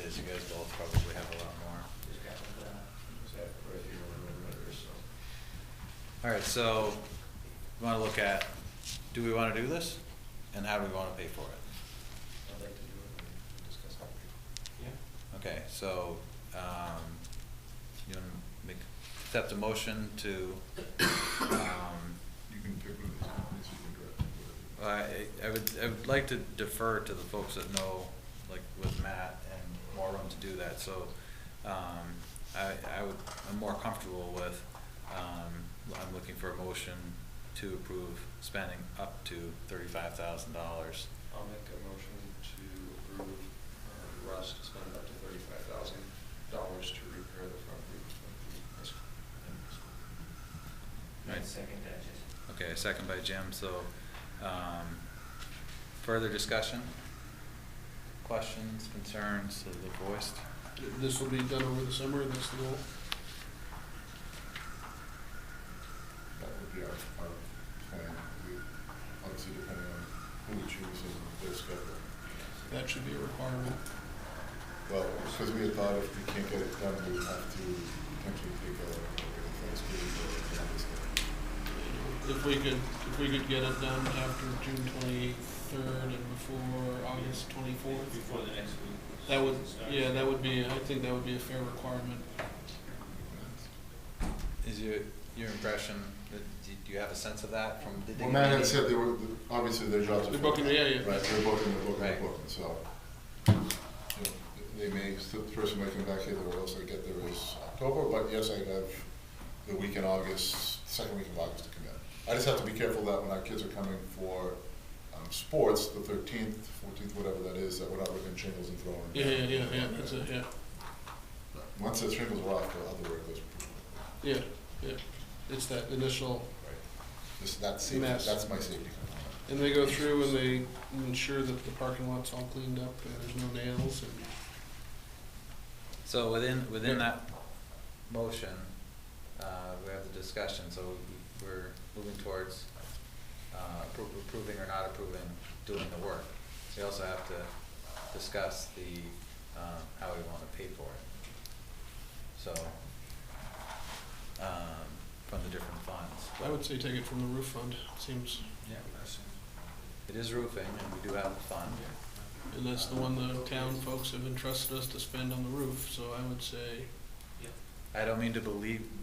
is, you guys both probably have a lot more. Alright, so, we wanna look at, do we wanna do this? And how do we wanna pay for it? I'd like to do it and discuss how we. Yeah. Okay, so, you wanna accept a motion to, You can pick one of these companies, you can direct whatever. I would like to defer to the folks that know, like with Matt and more room to do that, so, I'm more comfortable with, I'm looking for a motion to approve spending up to $35,000. I'll make a motion to approve Russ to spend up to $35,000 to repair the front roof of the high school. Right. Second that, just. Okay, second by Jim, so, further discussion? Questions, concerns that are voiced? This will be done over the summer, that's the goal. That would be our plan. We, obviously depending on who we choose and their schedule. That should be a requirement. Well, because we had thought if we can't get it done, we would have to potentially take a Thanksgiving or Columbus Day. If we could get it done after June 23rd and before August 24th. Before the next week. That would, yeah, that would be, I think that would be a fair requirement. Is your impression, do you have a sense of that from the? Well, Matt had said they were, obviously their jobs are. They're booking, yeah, yeah. Right, they're booking, Right. so, you know, they may, the person might come back here, or else I get there is October, but yes, I have the week in August, second week of August to come in. I just have to be careful that when our kids are coming for, sports, the 13th, 14th, whatever that is, that we're not ripping shingles and throwing. Yeah, that's it, yeah. But once the shingles are off, the other work goes. Yeah. It's that initial, Right. That's safety, Mess. that's my safety component. and they go through and they ensure that the parking lot's all cleaned up and there's no nails and. So within that motion, we have the discussion, so we're moving towards approving or not approving doing the work. We also have to discuss the, how we want to pay for it. So, from the different funds. I would say take it from the roof fund, seems, Yeah. It is roofing, and we do have a fund. and that's the one the town folks have entrusted us to spend on the roof, so I would say, I don't mean to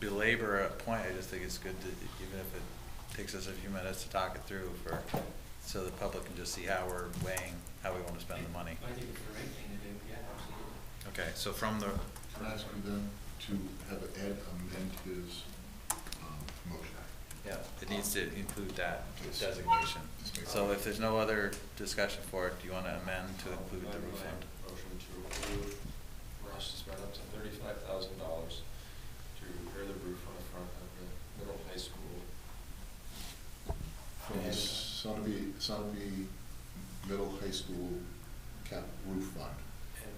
belabor a point, I just think it's good to, even if it takes us a few minutes to talk it through so the public can just see how we're weighing, how we want to spend the money. I think it's the right thing to do, yeah, absolutely. Okay, so from the, Can I ask you then to have Ed amend his, motion? yeah, it needs to include that designation. So if there's no other discussion for it, do you want to amend to include the roof fund? Motion to approve Russ to spend up to $35,000 to repair the roof on the front of the middle high school. From the Sunapee Middle High School cap roof fund. And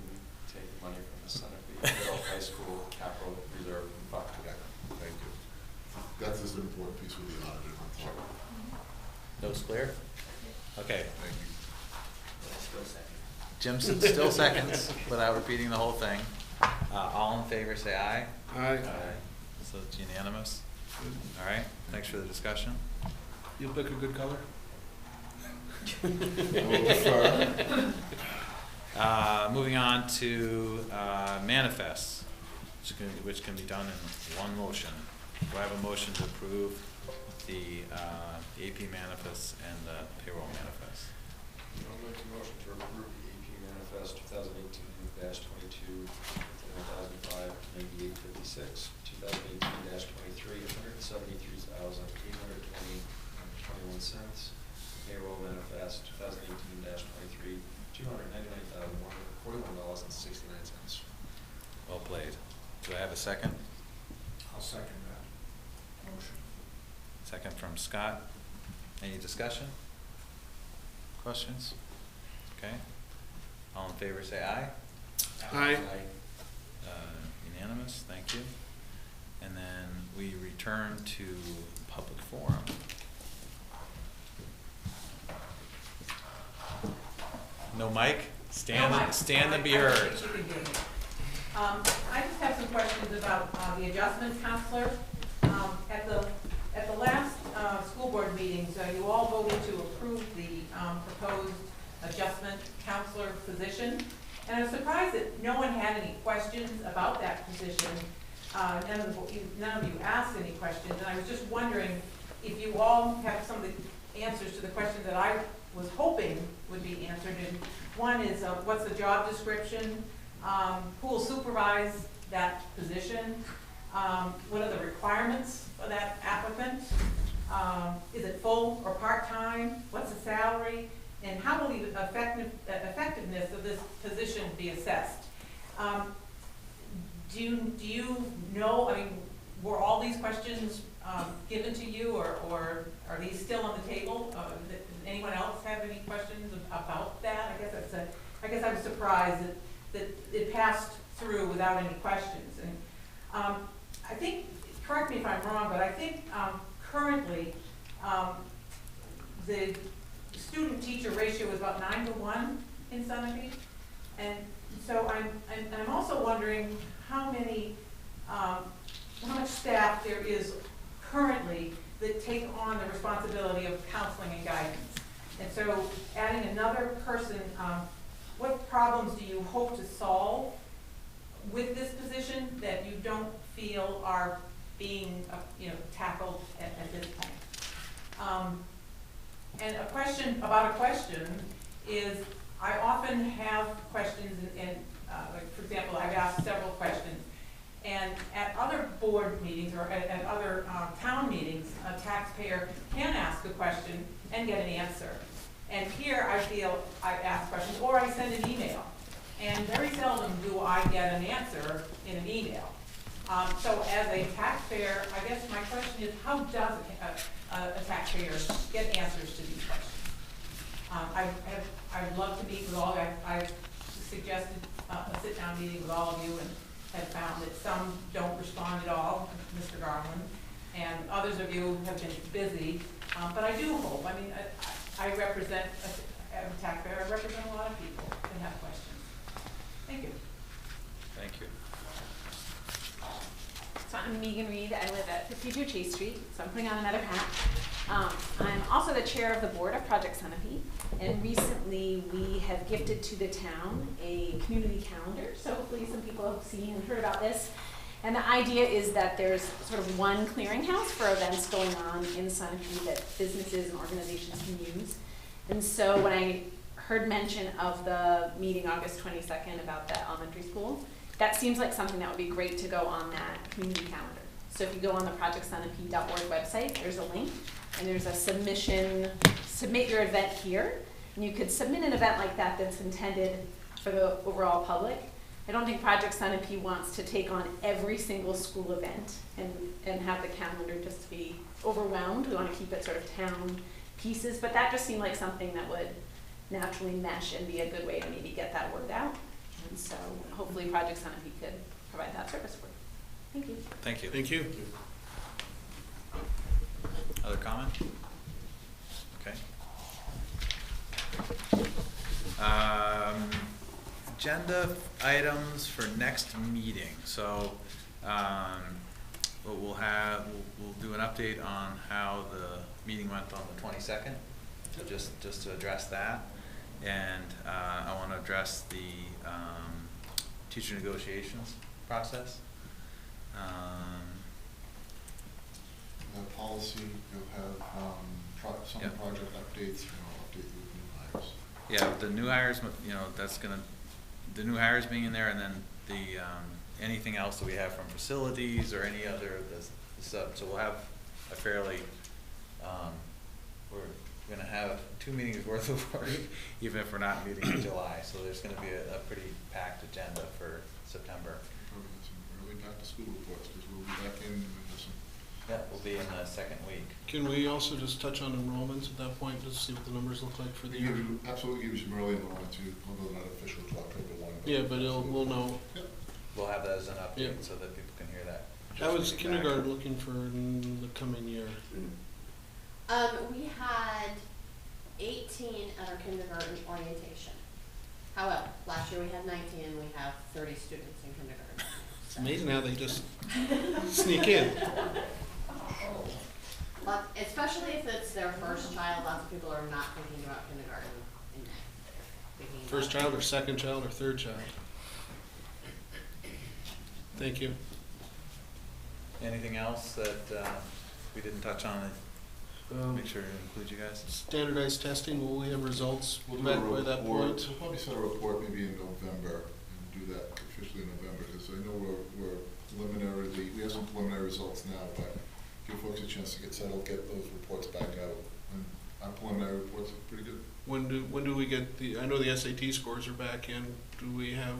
take the money from the Sunapee Middle High School capital reserve fund. Okay, thank you. That's just an important piece with the auditor. Sure. Notes clear? Okay, Thank you. Still second. Jim still seconds without repeating the whole thing. All in favor, say aye. aye. So it's unanimous. All right, thanks for the discussion. You'll pick a good color? We'll defer. Moving on to manifests, which can be done in one motion. Do I have a motion to approve the AP manifests and the payroll manifests? I'll make a motion to approve the AP manifest 2018-22, 1,005-9856, 2018-23, $173,820.21. Payroll manifest 2018-23, $299,141.69. Well played. Do I have a second? I'll second that motion. Second from Scott. Any discussion? Questions? Okay. All in favor, say aye. Aye. Unanimous, thank you. And then we return to public forum. No mic? stand and be heard. I think you can hear me. I just have some questions about the adjustment counselor. At the last school board meetings, you all voted to approve the proposed adjustment counselor position. And I was surprised that no one had any questions about that position. None of you asked any questions, and I was just wondering if you all have some of the answers to the questions that I was hoping would be answered. And one is, what's the job description? Who will supervise that position? What are the requirements for that applicant? Is it full or part-time? What's the salary? And how will the effectiveness of this position be assessed? Do you know, I mean, were all these questions given to you, or are these still on the table? Does anyone else have any questions about that? I guess I was surprised that it passed through without any questions. And I think, correct me if I'm wrong, but I think currently the student-teacher ratio is about 9-to-1 in Sunapee. And so I'm also wondering how much staff there is currently that take on the responsibility of counseling and guidance. And so adding another person, what problems do you hope to solve with this position that you don't feel are being tackled at this point? And a question about a question is, I often have questions, and like for example, I've asked several questions, and at other board meetings or at other town meetings, a taxpayer can ask a question and get an answer. And here I feel I ask questions, or I send an email, and very seldom do I get an answer in an email. So as a taxpayer, I guess my question is, how does a taxpayer get answers to these questions? I'd love to meet with all, I've suggested a sit-down meeting with all of you, and have found that some don't respond at all, Mr. Garland, and others of you have been busy. But I do hope, I mean, I represent, as a taxpayer, I represent a lot of people that have questions. Thank you. Thank you. So I'm Megan Reed. I live at 52 Chase Street, so I'm putting on another hat. I'm also the chair of the board of Project Sunapee, and recently we have gifted to the town a community calendar. So hopefully some people have seen and heard about this. And the idea is that there's sort of one clearinghouse for events going on in Sunapee that businesses and organizations can use. And so when I heard mention of the meeting August 22nd about the elementary school, that seems like something that would be great to go on that community calendar. So if you go on the projectsunapee.org website, there's a link, and there's a submit your event here. And you could submit an event like that that's intended for the overall public. I don't think Project Sunapee wants to take on every single school event and have the calendar just be overwhelmed. We want to keep it sort of town pieces, but that just seemed like something that would naturally mesh and be a good way to maybe get that word out. And so hopefully Project Sunapee could provide that service for you. Thank you. Thank you. Thank you. Other comment? Okay. Agenda items for next meeting. So we'll do an update on how the meeting went on the 22nd. So just to address that, and I want to address the teacher negotiations process. The policy, you'll have some Yep. project updates, and I'll update you with new hires. Yeah, the new hires, the new hires being in there, and then the anything else that we have from facilities or any other of the stuff. So we'll have a fairly, we're gonna have 2 meetings worth of work, even if we're not meeting in July. So there's gonna be a pretty packed agenda for September. Probably get some early back to school reports, because we'll be back in some. Yeah, we'll be in the second week. Can we also just touch on enrollments at that point, just to see what the numbers look like for the year? Absolutely give you some early enrollment too, although not official till October 1. Yeah, but we'll know. Yep. We'll have that as an update Yeah. so that people can hear that. How Just is getting back. kindergarten looking for in the coming year? We had 18 at our kindergarten orientation. However, last year we had 19, and we have 30 students in kindergarten. It's amazing how they just sneak in. But especially if it's their first child, lots of people are not thinking about kindergarten in May. They're thinking about- First child or second child or third child? Thank you. Anything else that, we didn't touch on, make sure to include you guys? Standardized testing, will we have results We'll do back a by that report. point? We'll probably set a report maybe in November and do that officially in November, because I know we're preliminarily, we have some preliminary results now, but give folks a chance to get settled, get those reports back out. And our preliminary reports are pretty good. When do we get I know the SAT scores are back in. Do we have,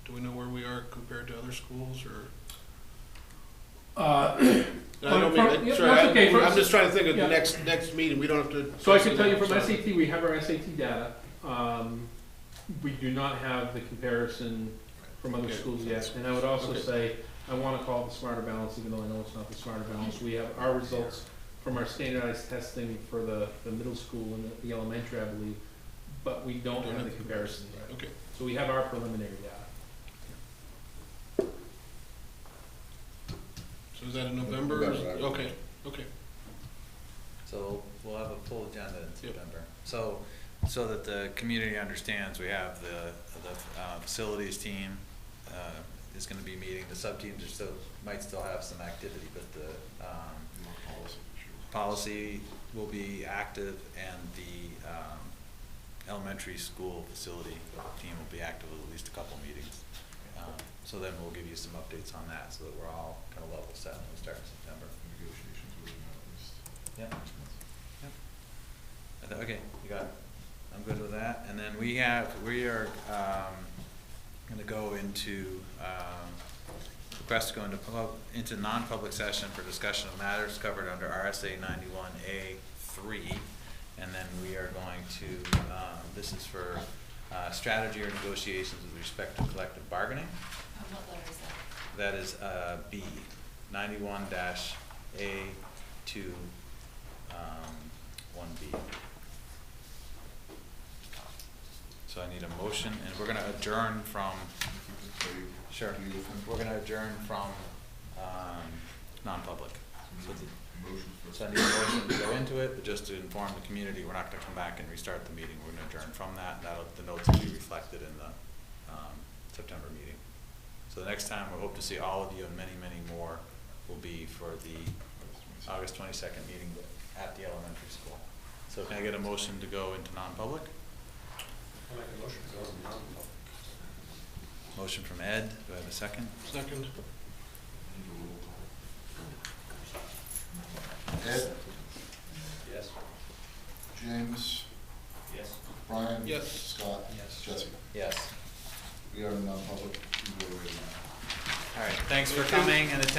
do we know where we are compared to other schools, or? I don't mean, yeah, sorry, that's okay. I'm just trying to think of Yeah. the next meeting, we don't have to. So I can tell you from Sorry. SAT, we have our SAT data. We do not have the comparison from other Okay. schools yet. And I would also Okay. say, I want to call it the Smarter Balance, even though I know it's not the Smarter Balance. We have our results from our standardized testing for the middle school and the elementary, I believe, but we don't have the comparison yet. Okay. So we have our preliminary data. So is that in November? November, I would Okay, think. okay. So we'll have a full agenda in Yep. September. So that the community understands, we have the facilities team, is gonna be meeting, the sub-teams are still, might still have some activity, but the, Policy issues. policy will be active, and the, elementary school facility team will be active with at least a couple meetings. So then we'll give you some updates on that, so that we're all kind of level set when we start in September. Negotiations with them at least. Yeah. Yep. Okay, you got it. I'm good with that. And then we are, gonna go into, request to go into non-public session for discussion of matters covered under RSA 91A3. And then we are going to, this is for, strategy or negotiations with respect to collective bargaining. What letter is that? That is, B, 91-A2, 1B. So I need a motion, and we're gonna adjourn from, sure, we're gonna adjourn from, non-public. So I need a motion to go into it, but just to inform the community, we're not gonna come back and restart the meeting, we're gonna adjourn from that, and the notes will be reflected in the, September meeting. So the next time we hope to see all of you, and many, many more, will be for the August 22nd meeting at the elementary school. So can I get a motion to go into non-public? I'll make a motion to go to non-public. Motion from Ed, do I have a second? Second. Ed, Yes. James, Yes. Brian. Yes. Scott. Yes. Jesse. Yes. We are in non-public. We will read now. All right, thanks for coming and attending.